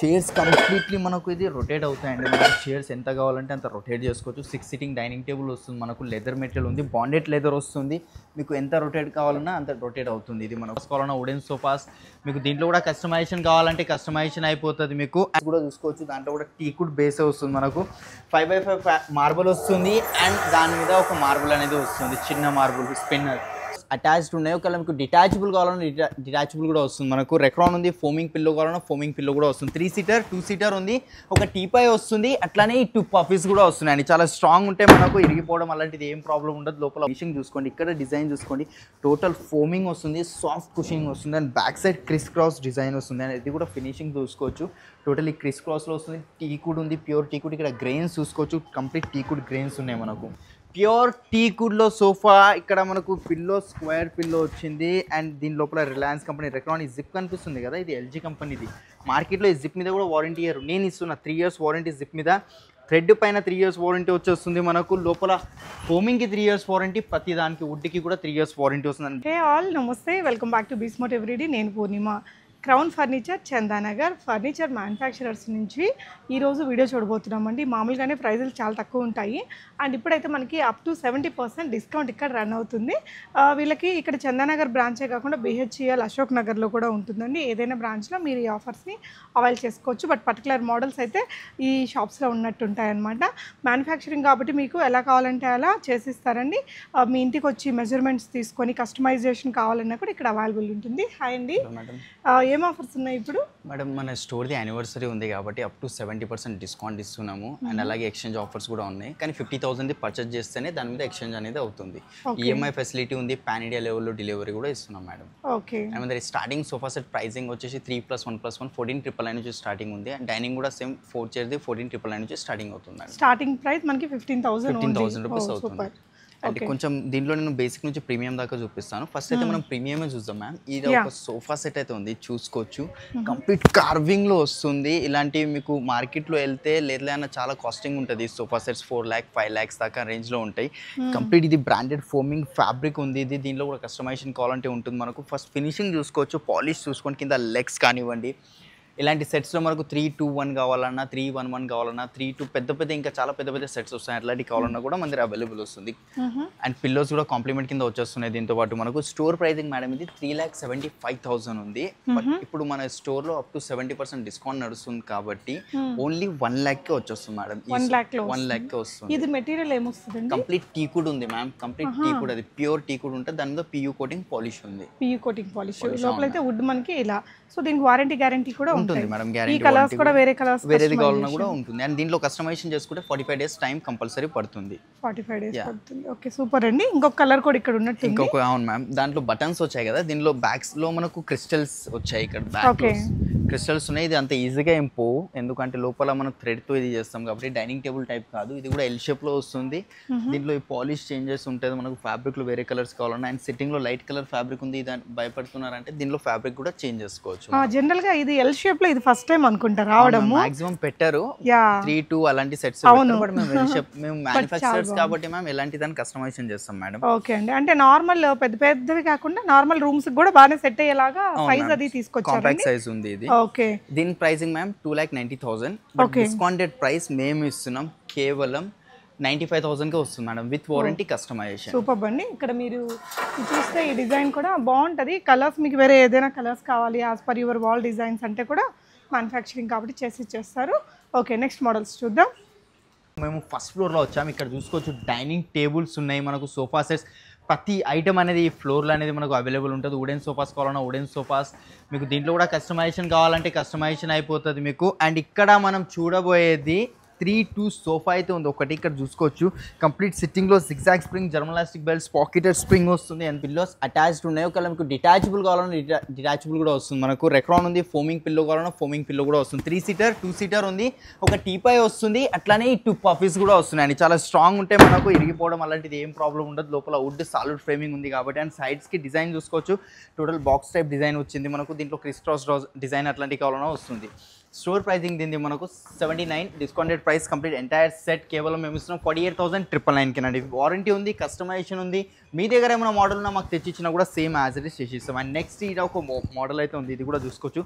Chairs completely మనకు ఇది rotate అవుతాయండి. మనకు చైర్స్ ఎంత కావాలంటే అంత రొటేట్ చేసుకోవచ్చు. 6 సిట్టింగ్ డైనింగ్ టేబుల్ వస్తుంది, మనకు లెదర్ మెటీరియల్ ఉంది, బాండెడ్ లెదర్ వస్తుంది. మీకు ఎంత రొటేట్ కావాలన్నా అంత రొటేట్ అవుతుంది. ఇది మనకు కావాలన్నా వుడెన్ సోఫాస్, మీకు దీంట్లో కూడా కస్టమైజేషన్ కావాలంటే కస్టమైజేషన్ అయిపోతుంది. మీకు కూడా చూసుకోవచ్చు, దాంట్లో కూడా టీకుడ్ బేస్ వస్తుంది. మనకు 5x5 మార్బుల్ వస్తుంది అండ్ దాని మీద ఒక మార్బుల్ అనేది వస్తుంది, చిన్న మార్బుల్ స్పిన్నర్ అటాచ్డ్ ఉన్నాయి. ఒకవేళ మీకు డిటాచబుల్ కావాలన్నా డిటాచబుల్ కూడా వస్తుంది. మనకు రెక్రాన్ ఉంది, ఫోమింగ్ పిల్లో కావాలన్నా ఫోమింగ్ పిల్లో కూడా వస్తుంది. 3 సీటర్ 2 సీటర్ ఉంది, ఒక టీపై వస్తుంది, అట్లానే 2 పఫీస్ కూడా వస్తున్నాయండి. చాలా స్ట్రాంగ్ ఉంటే మనకు ఇరిగిపోవడం అలాంటిది ఏం ప్రాబ్లం ఉండదు. లోపల ఫినిషింగ్ చూసుకోండి, ఇక్కడ డిజైన్ చూసుకోండి, టోటల్ ఫోమింగ్ వస్తుంది, సాఫ్ట్ కుషనింగ్ వస్తుంది and back side criss cross design వస్తుంది అండ్ ఇది కూడా ఫినిషింగ్ చూసుకోవచ్చు. టోటలీ క్రిస్ క్రాస్లో వస్తుంది. టీకుడ్ ఉంది, ప్యూర్ టీకుడ్. ఇక్కడ గ్రెయిన్స్ చూసుకోవచ్చు, కంప్లీట్ టీకుడ్ గ్రెయిన్స్ ఉన్నాయి. మనకు ప్యూర్ టీకుడ్లో సోఫా. ఇక్కడ మనకు పిల్లో స్క్వేర్ పిల్లో వచ్చింది అండ్ దీని లోపల రిలయన్స్ కంపెనీ రెక్రాన్ ఈ జిప్ కనిపిస్తుంది కదా, ఇది ఎల్జీ కంపెనీది. మార్కెట్లో ఈ జిప్ మీద కూడా వారంటీ ఇయర్, నేను ఇస్తున్నా 3 ఇయర్స్ వారంటీ జిప్ మీద. థ్రెడ్ పైన 3 ఇయర్స్ వారంటీ వచ్చేస్తుంది. మనకు లోపల ఫోమింగ్కి 3 ఇయర్స్ వారంటీ, ప్రతి దానికి వుడ్కి కూడా 3 ఇయర్స్ వారంటీ వస్తుంది. హే ఆల్, నమస్తే, వెల్కమ్ బ్యాక్ టు బీస్మోట్ ఎవ్రీడే. నేను Purnima. Crown furniture Chandanagar furniture manufacturers నుంచి ఈరోజు వీడియో చూడబోతున్నామండి. మామూలుగానే ప్రైజులు చాలా తక్కువ ఉంటాయి అండ్ ఇప్పుడైతే మనకి అప్ టు 70% డిస్కౌంట్ ఇక్కడ రన్ అవుతుంది. వీళ్ళకి ఇక్కడ చందానగర్ బ్రాంచే కాకుండా బిహెచ్ఈఎల్ అశోక్ నగర్లో కూడా ఉంటుందండి. ఏదైనా బ్రాంచ్లో మీరు ఈ ఆఫర్స్ని అవైల్ చేసుకోవచ్చు. బట్ పర్టికులర్ మోడల్స్ అయితే ఈ షాప్స్లో ఉన్నట్టు ఉంటాయన్నమాట. మ్యానుఫ్యాక్చరింగ్ కాబట్టి మీకు ఎలా కావాలంటే అలా చేసిస్తారండి. మీ ఇంటికి వచ్చి మెజర్మెంట్స్ తీసుకొని కస్టమైజేషన్ కావాలన్నా కూడా ఇక్కడ అవైలబుల్ ఉంటుంది. హాయ్ అండి, ఏం ఆఫర్స్ ఉన్నాయి ఇప్పుడు? మేడం, మన స్టోర్ది యానివర్సరీ ఉంది కాబట్టి అప్ టు 70% డిస్కౌంట్ ఇస్తున్నాము అండ్ అలాగే ఎక్స్చేంజ్ ఆఫర్స్ కూడా ఉన్నాయి. కానీ 50,000 పర్చేజ్ చేస్తేనే దాని మీద ఎక్స్చేంజ్ అనేది అవుతుంది. ఈఎంఐ ఫెసిలిటీ ఉంది, పాన్ ఇండియా లెవెల్లో డెలివరీ కూడా ఇస్తున్నాం madam. Okay. And starting sofa set pricing వచ్చేసి 3+1+1 14,999 నుంచి స్టార్టింగ్ ఉంది అండ్ డైనింగ్ కూడా సేమ్ 4 చైర్ది 14,999 నుంచి స్టార్టింగ్ అవుతుంది. స్టార్టింగ్ ప్రైస్ మనకి 15,000 రూపీస్ అవుతుంది. అంటే కొంచెం దీంట్లో నేను బేసిక్ నుంచి ప్రీమియం దాకా చూపిస్తాను. ఫస్ట్ అయితే మనం ప్రీమియమే చూద్దాం మ్యామ్. ఇది ఒక సోఫా సెట్ అయితే ఉంది, చూసుకోవచ్చు. కంప్లీట్ కార్వింగ్లో వస్తుంది. ఇలాంటివి మీకు మార్కెట్లో వెళ్తే లేదా చాలా కాస్టింగ్ ఉంటుంది. సోఫా సెట్స్ 4 lakh 5 lakhs దాకా రేంజ్లో ఉంటాయి. కంప్లీట్ ఇది బ్రాండెడ్ ఫోమింగ్ ఫ్యాబ్రిక్ ఉంది. ఇది దీనిలో కూడా కస్టమైజేషన్ కావాలంటే ఉంటుంది. మనకు ఫస్ట్ ఫినిషింగ్ చూసుకోవచ్చు, పాలిష్ చూసుకోండి, కింద లెగ్స్ కానివ్వండి. ఇలాంటి సెట్స్లో మనకు 3-2-1 కావాలన్నా 3-1-1 కావాలన్నా 3-2 పెద్ద ఇంకా చాలా పెద్ద సెట్స్ వస్తాయి. అట్లాంటివి కావాలన్నా కూడా మన దగ్గర అవైలబుల్ వస్తుంది. అండ్ పిల్లోస్ కూడా కాంప్లిమెంట్ కింద వచ్చేస్తున్నాయి. దీంతో పాటు మనకు స్టోర్ ప్రైసింగ్ మేడం ఇది 3,75,000 ఉంది. బట్ ఇప్పుడు మన స్టోర్లో అప్ టు 70% డిస్కౌంట్ నడుస్తుంది కాబట్టి ఓన్లీ 1 lakh వచ్చేస్తుంది మేడం. 1 lakh వస్తుంది. ఇది మెటీరియల్ ఏమొస్తుంది? కంప్లీట్ టీకుడ్ ఉంది మ్యామ్, కంప్లీట్ టీకుడ్. అది ప్యూర్ టీకుడ్ ఉంటుంది, దాని మీద పియూ కోటింగ్ పాలిష్ ఉంది. పియూ కోటింగ్ పాలిష్ లోపల అయితే వుడ్ మనకి ఇలా. సో దీనికి వారంటీ గ్యారంటీ కూడా ఉంటుంది మేడం. ఈ కలర్స్ కూడా వేరే కలర్స్ వేరేది కావాలన్నా కూడా ఉంటుంది. అండ్ దీంట్లో కస్టమైజేషన్ చేసుకుంటే 45 days టైం కంపల్సరీ పడుతుంది. 45 days పడుతుంది. ఓకే, సూపర్ అండి. ఇంకొక కలర్ కూడా ఇక్కడ ఉన్నట్టు ఇంకొక, అవును మ్యామ్, దాంట్లో బటన్స్ వచ్చాయి కదా, దీనిలో బ్యాగ్స్ లో మనకు క్రిస్టల్స్ వచ్చాయి. ఇక్కడ బ్యాక్ క్రిస్టల్స్ ఉన్నాయి. ఇది అంత ఈజీగా ఏం పోవు, ఎందుకంటే లోపల మనం థ్రెడ్ తో ఇది చేస్తాం కాబట్టి. డైనింగ్ టేబుల్ టైప్ కాదు, ఇది కూడా ఎల్ షేప్ లో వస్తుంది. దీంట్లో ఈ పాలిష్ చేంజెస్ ఉంటుంది. మనకు ఫ్యాబ్రిక్ లో వేరే కలర్స్ కావాలన్నా అండ్ సిట్టింగ్ లో లైట్ కలర్ ఫ్యాబ్రిక్ ఉంది. దాన్ని భయపడుతున్నారంటే దీనిలో ఫ్యాబ్రిక్ కూడా చేంజ్ చేసుకోవచ్చు. జనరల్ గా ఇది ఎల్ షేప్ లో ఇది ఫస్ట్ టైం అనుకుంటా రావడం. మాక్సిమం పెట్టారు 3-2 అలాంటి సెట్స్. బట్ మేము మ్యానుఫ్యాక్చరర్స్ కాబట్టి మేము ఎలాంటి దాన్ని కస్టమైజేషన్ చేస్తాం మేడం. ఓకే అండి. అంటే నార్మల్ పెద్దవి కాకుండా నార్మల్ రూమ్స్ కూడా బాగానే సెట్ అయ్యేలాగా సైజ్ అది తీసుకొచ్చారు. కాంపాక్ట్ సైజ్ ఉంది ఇది. ఓకే. దీని ప్రైసింగ్ మ్యామ్ 2,90,000. డిస్కౌంటెడ్ ప్రైస్ మేము ఇస్తున్నాం కేవలం 95,000 కి వస్తుంది మేడం, విత్ వారంటీ కస్టమైజేషన్. సూపర్ అండి. ఇక్కడ మీరు చూస్తే ఈ డిజైన్ కూడా బాగుంటుంది. కలర్స్ మీకు వేరే ఏదైనా కలర్స్ కావాలి as per your wall designs అంటే కూడా మ్యానుఫ్యాక్చరింగ్ కాబట్టి చేసి ఇచ్చేస్తారు. ఓకే, నెక్స్ట్ మోడల్స్ చూద్దాం. మేము ఫస్ట్ ఫ్లోర్లో వచ్చాము. ఇక్కడ చూసుకోవచ్చు డైనింగ్ టేబుల్స్ ఉన్నాయి, మనకు సోఫా సెట్స్, ప్రతి ఐటమ్ అనేది ఈ ఫ్లోర్లో అనేది మనకు అవైలబుల్ ఉంటుంది. వుడెన్ సోఫాస్ కావాలన్నా వుడెన్ సోఫాస్, మీకు దీంట్లో కూడా కస్టమైజేషన్ కావాలంటే కస్టమైజేషన్ అయిపోతుంది మీకు. అండ్ ఇక్కడ మనం చూడబోయేది 3-2 సోఫా అయితే ఉంది ఒకటి. ఇక్కడ చూసుకోవచ్చు కంప్లీట్ సిట్టింగ్లో సిగ్జాగ్ స్ప్రింగ్, జర్మలాస్టిక్ బెల్ట్స్, పాకెటెడ్ స్ప్రింగ్ వస్తుంది అండ్ పిల్లోస్ అటాచ్డ్ ఉన్నాయి. ఒకవేళ మీకు డిటాచబుల్ కావాలన్నా డిటాచబుల్ కూడా వస్తుంది. మనకు రెక్రాన్ ఉంది, ఫోమింగ్ పిల్లో కావాలన్నా ఫోమింగ్ పిల్లో కూడా వస్తుంది. 3 సీటర్ 2 సీటర్ ఉంది, ఒక టీపై వస్తుంది, అట్లానే 2 పఫీస్ కూడా వస్తున్నాయండి. చాలా స్ట్రాంగ్ ఉంటే మనకు ఇరిగిపోవడం అలాంటిది ఏం ప్రాబ్లం ఉండదు. లోపల వుడ్ సాలిడ్ ఫ్రేమింగ్ ఉంది కాబట్టి. అండ్ సైడ్స్కి డిజైన్ చూసుకోవచ్చు, టోటల్ బాక్స్ టైప్ డిజైన్ వచ్చింది మనకు. దీంట్లో క్రిస్ క్రాస్ డిజైన్ అట్లాంటివి కావాలన్నా వస్తుంది. స్టోర్ ప్రైసింగ్ దీనిది మనకు 79, discounted price complete entire set కేవలం మేము ఇస్తున్నాం 48,999 కినండి. వారంటీ ఉంది, కస్టమైజేషన్ ఉంది. మీ దగ్గర ఏమైనా మోడల్ ఉన్నా మాకు తెచ్చిచ్చినా కూడా సేమ్ యాజ్ ఇట్ ఇస్ చేసి ఇస్తాం. అండ్ నెక్స్ట్ ఇది ఒక మోడల్ అయితే ఉంది, ఇది కూడా చూసుకోవచ్చు.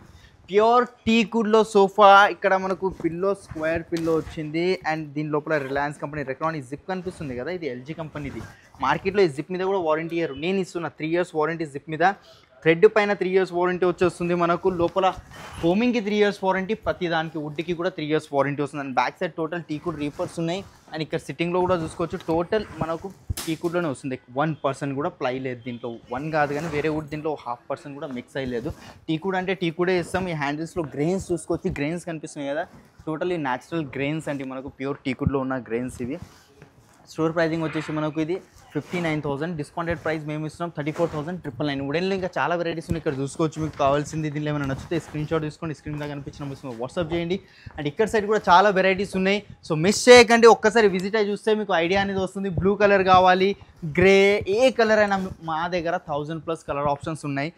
ప్యూర్ టీకుడ్లో సోఫా. ఇక్కడ మనకు పిల్లో స్క్వేర్ పిల్లో వచ్చింది అండ్ దీని లోపల రిలయన్స్ కంపెనీ రెక్రాన్ ఈ జిప్ కనిపిస్తుంది కదా, ఇది ఎల్జీ కంపెనీది. మార్కెట్లో ఈ జిప్ మీద కూడా వారంటీ ఇయర్, నేను ఇస్తున్నా 3 years వారంటీ జిప్ మీద. థ్రెడ్ పైన 3 years వారంటీ వచ్చేస్తుంది మనకు. లోపల ఫోమింగ్కి 3 years వారంటీ, ప్రతి దానికి వుడ్కి కూడా 3 years వారంటీ వస్తుంది. And back side total టీకుడ్ reapers ఉన్నాయి. అండ్ ఇక్కడ సిట్టింగ్లో కూడా చూసుకోవచ్చు, టోటల్ మనకు టీకుడ్లోనే వస్తుంది. 1% కూడా ప్లై లేదు దీంట్లో, 1 కాదు కానీ వేరే వుడ్ దీంట్లో 0.5% కూడా మిక్స్ అయ్యలేదు. టీకుడ్ అంటే టీకుడే ఇస్తాం. ఈ హ్యాండిల్స్లో గ్రెయిన్స్ చూసుకోవచ్చు, గ్రెయిన్స్ కనిపిస్తున్నాయి కదా, టోటల్లీ న్యాచురల్ గ్రెయిన్స్ అంటే మనకు ప్యూర్ టీకుడ్లో ఉన్న గ్రెయిన్స్ ఇవి. స్టోర్ ప్రైజింగ్ వచ్చేసి మనకు ఇది 59,000, డిస్కౌంటెడ్ ప్రైస్ మేము ఇస్తున్నాం 34,999. వుడెన్లో ఇంకా చాలా వెరైటీస్ ఉన్నాయి, ఇక్కడ చూసుకోవచ్చు. మీకు కావాల్సింది దీనిలో ఏమైనా నచ్చితే స్క్రీన్ షాట్ తీసుకోండి, స్క్రీన్ మీద కనిపించిన నెంబర్స్ వాట్సాప్ చేయండి. అండ్ ఇక్కడ సైడ్ కూడా చాలా వెరైటీస్ ఉన్నాయి, సో మిస్ చేయకండి. ఒక్కసారి విజిట్ అయ్యి చూస్తే మీకు ఐడియా అనేది వస్తుంది. బ్లూ కలర్ కావాలి, గ్రే, ఏ కలర్ అయినా మా దగ్గర 1000+ కలర్ ఆప్షన్స్ ఉన్నాయి.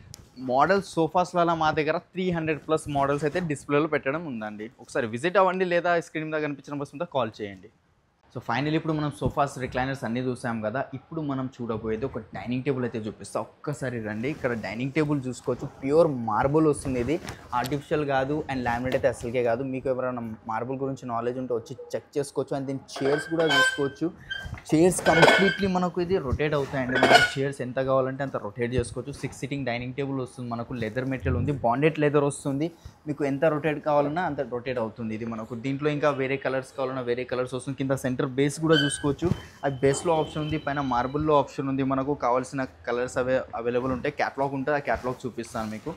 మోడల్స్ సోఫాస్లలో మా దగ్గర 300+ మోడల్స్ అయితే డిస్ప్లేలో పెట్టడం ఉందండి. ఒకసారి విజిట్ అవ్వండి, లేదా స్క్రీన్ మీద కనిపించిన నెంబర్స్ మీద కాల్ చేయండి. సో ఫైనల్ ఇప్పుడు మనం సోఫాస్, రిక్లైనర్స్ అన్నీ చూసాం కదా, ఇప్పుడు మనం చూడబోయేది ఒక డైనింగ్ టేబుల్ అయితే చూపిస్తా. ఒక్కసారి రండి. ఇక్కడ డైనింగ్ టేబుల్ చూసుకోవచ్చు, ప్యూర్ మార్బుల్ వస్తుంది. ఇది ఆర్టిఫిషియల్ కాదు అండ్ లామినేట్ అయితే అసలుకే కాదు. మీకు ఎవరైనా మార్బుల్ గురించి నాలెడ్జ్ ఉంటే వచ్చి చెక్ చేసుకోవచ్చు. అండ్ దీని చైర్స్ కూడా చూసుకోవచ్చు. చైర్స్ కంప్లీట్లీ మనకు ఇది రొటేట్ అవుతాయండి. మనకు చైర్స్ ఎంత కావాలంటే అంత రొటేట్ చేసుకోవచ్చు. 6 sitting డైనింగ్ టేబుల్ వస్తుంది మనకు. లెదర్ మెటీరియల్ ఉంది, బాండెడ్ లెదర్ వస్తుంది. మీకు ఎంత రొటేట్ కావాలన్నా అంత రొటేట్ అవుతుంది ఇది మనకు. దీంట్లో ఇంకా వేరే కలర్స్ కావాలన్నా వేరే కలర్స్ వస్తుంది. కింద సెంటర్ బేస్ కూడా చూసుకోవచ్చు, అది బేస్లో ఆప్షన్ ఉంది, పైన మార్బుల్లో ఆప్షన్ ఉంది. మనకు కావాల్సిన కలర్స్ అవైలబుల్ ఉంటాయి. క్యాటలాగ్ ఉంటుంది, ఆ క్యాటలాగ్ చూపిస్తాను మీకు.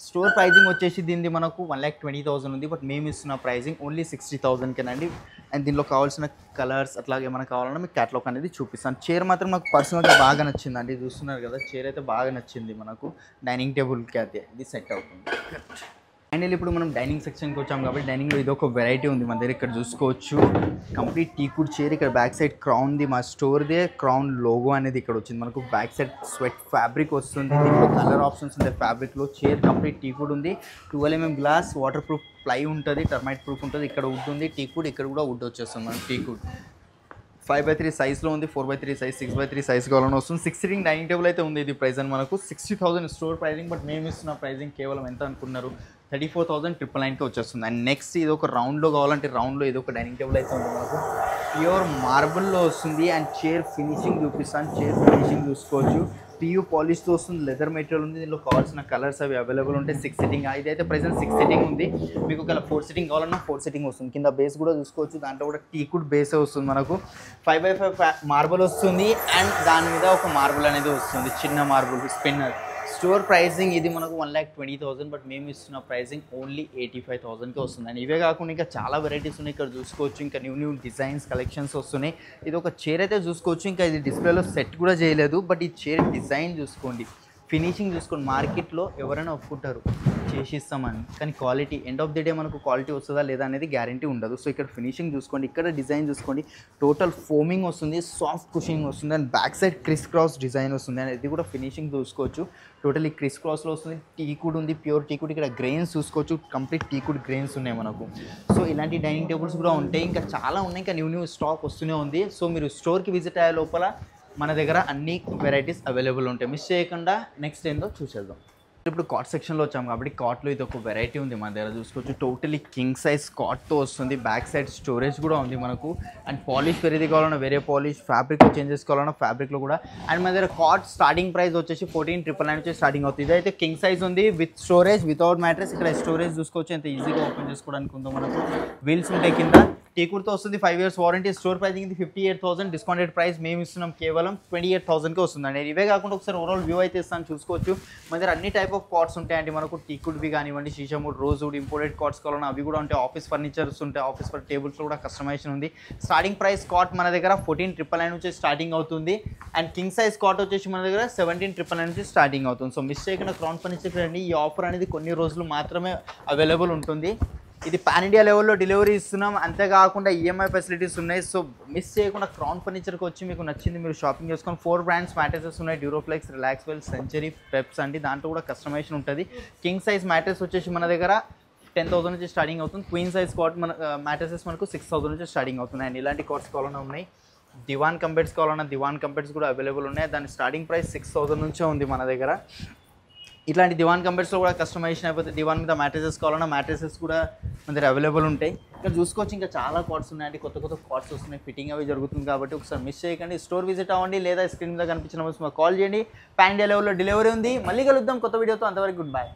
స్టోర్ ప్రైజింగ్ వచ్చేసి దీనిది మనకు 1,20,000 ఉంది, బట్ మేము ఇస్తున్న ప్రైజింగ్ ఓన్లీ 60,000కేనండి. అండ్ దీనిలో కావాల్సిన కలర్స్ అట్లాగే ఏమైనా కావాలన్నా మీకు క్యాటలాగ్ అనేది చూపిస్తాను. చైర్ మాత్రం నాకు పర్సనల్గా బాగా నచ్చిందండి, చూస్తున్నారు కదా, చైర్ అయితే బాగా నచ్చింది మనకు. డైనింగ్ టేబుల్కి అయితే ఇది సెట్ అవుతుంది. ఫైనల్ ఇప్పుడు మనం డైనింగ్ సెక్షన్కి వచ్చాం కాబట్టి డైనింగ్లో ఇది ఒక వెరైటీ ఉంది మన దగ్గర. ఇక్కడ చూసుకోవచ్చు, కంప్లీట్ టీకుడ్ చైర్. ఇక్కడ బ్యాక్ సైడ్ క్రౌన్ది, మా స్టోర్దే క్రౌన్ లోగో అనేది ఇక్కడ వచ్చింది మనకు. బ్యాక్ సైడ్ స్వెట్ ఫ్యాబ్రిక్ వస్తుంది. దీంట్లో కలర్ ఆప్షన్స్ ఉంటాయి ఫ్యాబ్రిక్లో. చైర్ కంప్లీట్ టీకుడ్ ఉంది. 12 mm glass, waterproof ply ఉంటుంది, టర్మైట్ ప్రూఫ్ ఉంటుంది. ఇక్కడ వుడ్ ఉంది టీకుడ్, ఇక్కడ కూడా వుడ్ వచ్చేస్తుంది మనకు టీకుడ్. 5x3 సైజ్లో ఉంది, 4x3 సైజ్, 6x3 సైజ్ కావాలని వస్తుంది. 6 sitting డైనింగ్ టేబుల్ అయితే ఉంది. ఇది ప్రైస్ అని మనకు 60,000 స్టోర్ ప్రైజింగ్, బట్ మేము ఇస్తున్న ప్రైజింగ్ కేవలం ఎంత అనుకున్నారు, 34,999కి వచ్చేస్తుంది. అండ్ నెక్స్ట్ ఇది ఒక రౌండ్లో కావాలంటే రౌండ్లో ఇది ఒక డైనింగ్ టేబుల్ అయితే ఉంది మనకు. ప్యూర్ మార్బుల్లో వస్తుంది. అండ్ చైర్ ఫినిషింగ్ చూపిస్తాను. చైర్ ఫినిషింగ్ చూసుకోవచ్చు, PU పాలిష్తో వస్తుంది, లెదర్ మెటీరియల్ ఉంది. దీనిలో కావాల్సిన కలర్స్ అవి అవైలబుల్ ఉంటాయి. 6 sitting, ఇదైతే ప్రెసెంట్ 6 sitting ఉంది. మీకు ఒకవేళ 4 sitting కావాలన్నా 4 sitting వస్తుంది. కింద బేస్ కూడా చూసుకోవచ్చు, దాంట్లో కూడా టీకుడ్ బేస్ వస్తుంది మనకు. 5x5 మార్బుల్ వస్తుంది. అండ్ దాని మీద ఒక మార్బుల్ అనేది వస్తుంది, చిన్న మార్బుల్ స్పిన్నర్. స్టోర్ ప్రైజింగ్ ఇది మనకు 1,20,000, బట్ మేము ఇస్తున్న ప్రైజింగ్ ఓన్లీ 85,000కే వస్తుంది. అండ్ ఇవే కాకుండా ఇంకా చాలా వెరైటీస్ ఉన్నాయి, ఇక్కడ చూసుకోవచ్చు. ఇంకా న్యూ డిజైన్స్ కలెక్షన్స్ వస్తున్నాయి. ఇది ఒక చైర్ అయితే చూసుకోవచ్చు, ఇంకా ఇది డిస్ప్లేలో సెట్ కూడా చేయలేదు, బట్ ఈ చైర్ డిజైన్ చూసుకోండి, ఫినిషింగ్ చూసుకోండి. మార్కెట్లో ఎవరైనా ఒప్పుకుంటారు చేసి ఇస్తామని, కానీ quality end of the day మనకు క్వాలిటీ వస్తుందా లేదా అనేది గ్యారంటీ ఉండదు. సో ఇక్కడ ఫినిషింగ్ చూసుకోండి, ఇక్కడ డిజైన్ చూసుకోండి, టోటల్ ఫోమింగ్ వస్తుంది, సాఫ్ట్ కుషింగ్ వస్తుంది. And back side criss cross design వస్తుంది. అండ్ ఇది కూడా ఫినిషింగ్ చూసుకోవచ్చు, టోటల్లీ క్రిస్ క్రాస్లో వస్తుంది. టీకుడ్ ఉంది, ప్యూర్ టీకుడ్. ఇక్కడ గ్రెయిన్స్ చూసుకోవచ్చు, కంప్లీట్ టీకుడ్ గ్రెయిన్స్ ఉన్నాయి మనకు. సో ఇలాంటి డైనింగ్ టేబుల్స్ కూడా ఉంటాయి, ఇంకా చాలా ఉన్నాయి, ఇంకా న్యూ స్టాక్ వస్తూనే ఉంది. సో మీరు స్టోర్కి విజిట్ అయ్యే లోపల మన దగ్గర అన్ని వెరైటీస్ అవైలబుల్ ఉంటాయి. మిస్ చేయకుండా నెక్స్ట్ ఏందో చూసేద్దాం. ఇప్పుడు కాట్ సెక్షన్లో వచ్చాం కాబట్టి కాట్లో ఇది ఒక వెరైటీ ఉంది మన దగ్గర చూసుకోవచ్చు. టోటలీ కింగ్ సైజ్ కాట్తో వస్తుంది. బ్యాక్ సైడ్ స్టోరేజ్ కూడా ఉంది మనకు. అండ్ పాలిష్ వేరేది కావాలన్నా వేరే పాలిష్, ఫ్యాబ్రిక్ చేంజెస్ కావాలన్నా ఫ్యాబ్రిక్లో కూడా. అండ్ మన దగ్గర కాట్ స్టార్టింగ్ ప్రైస్ వచ్చేసి 14,999 నుంచి స్టార్టింగ్ అవుతుంది. ఇదైతే కింగ్ సైజ్ ఉంది విత్ స్టోరేజ్, వితౌట్ మ్యాట్రెస్. ఇక్కడ స్టోరేజ్ చూసుకోవచ్చు, ఎంత ఈజీగా ఓపెన్ చేసుకోవడానికి ఉందో మనకు. వీల్స్ ఉంటాయి కింద. టీకుడ్తో వస్తుంది, 5 years వారంటీ. స్టోర్ ప్రైజింగ్ ఇది 58,000, డిస్కౌంటెడ్ ప్రైస్ మేము ఇస్తున్నాం కేవలం 28,000కే వస్తుందండి. ఇవే కాకుండా ఒకసారి ఓవరాల్ వ్యూ అయితే ఇస్తాను చూసుకోవచ్చు. మన దగ్గర అన్ని టైప్ ఆఫ్ కాట్స్ ఉంటాయండి మనకు. టీకుడ్వి కానివ్వండి, షీషాముడ్, రోజ్వుడ్, ఇంపోర్టెడ్ కాట్స్ కావాలన్నా అవి కూడా ఉంటాయి. ఆఫీస్ ఫర్నిచర్స్ ఉంటాయి, ఆఫీస్ టేబుల్స్లో కూడా కస్టమైజేషన్ ఉంది. స్టార్టింగ్ ప్రైస్ కాట్ మన దగ్గర 14,999 నుంచి స్టార్టింగ్ అవుతుంది. అండ్ కింగ్ సైజ్ కాట్ వచ్చేసి మన దగ్గర 17,999 నుంచి స్టార్టింగ్ అవుతుంది. సో మిస్ చేయకుండా క్రౌన్ ఫర్నిచర్ రండి. ఈ ఆఫర్ అనేది కొన్ని రోజులు మాత్రమే అవైలబుల్ ఉంటుంది. ఇది పాన్ ఇండియా లెవెల్లో డెలివరీ ఇస్తున్నాం, అంతేకాకుండా ఈఎంఐ ఫెసిలిటీస్ ఉన్నాయి. సో మిస్ చేయకుండా క్రౌన్ ఫర్నిచర్కి వచ్చి మీకు నచ్చింది మీరు షాపింగ్ చేసుకొని. 4 brands మ్యాట్రెసెస్ ఉన్నాయి, డ్యూరోఫ్లెక్స్, రిలాక్స్వెల్, సెంచరీ, పెప్స్ అండి. దాంట్లో కూడా కస్టమైజేషన్ ఉంటుంది. కింగ్ సైజ్ మ్యాట్రెస్ వచ్చేసి మన దగ్గర 10,000 నుంచి స్టార్టింగ్ అవుతుంది. క్వీన్ సైజ్ కాట్ మన మ్యాట్రెసెస్ మనకు 6,000 నుంచి స్టార్టింగ్ అవుతున్నాయి. అండ్ ఇలాంటి కాట్స్ కావాలన్నా ఉన్నాయి. దివాన్ కంపెట్స్ కావాలన్నా దివాన్ కంపెట్స్ కూడా అవైలబుల్ ఉన్నాయి. దాని స్టార్టింగ్ ప్రైస్ 6,000 నుంచే ఉంది మన దగ్గర. ఇట్లాంటి దివాన్ కంపెనీస్లో కూడా కస్టమైజేషన్ అయిపోతే దివాన్ మీద మ్యాట్రెసెస్ కావాలన్నా మ్యాట్రెసెస్ కూడా మన దగ్గర అవైలబుల్ ఉంటాయి. ఇక్కడ చూసుకోవచ్చు ఇంకా చాలా కార్డ్స్ ఉన్నాయండి, కొత్త కొత్త కార్డ్స్ వస్తున్నాయి, ఫిట్టింగ్ అవి జరుగుతుంది కాబట్టి ఒకసారి మిస్ చేయకండి. స్టోర్ విజిట్ అవ్వండి లేదా స్క్రీన్ మీద కనిపించిన కాల్ చేయండి. పాన్ ఇండియా లెవెల్లో డెలివరీ ఉంది. మళ్ళీ కలుద్దాం కొత్త వీడియోతో, అంతవరకు గుడ్ బై.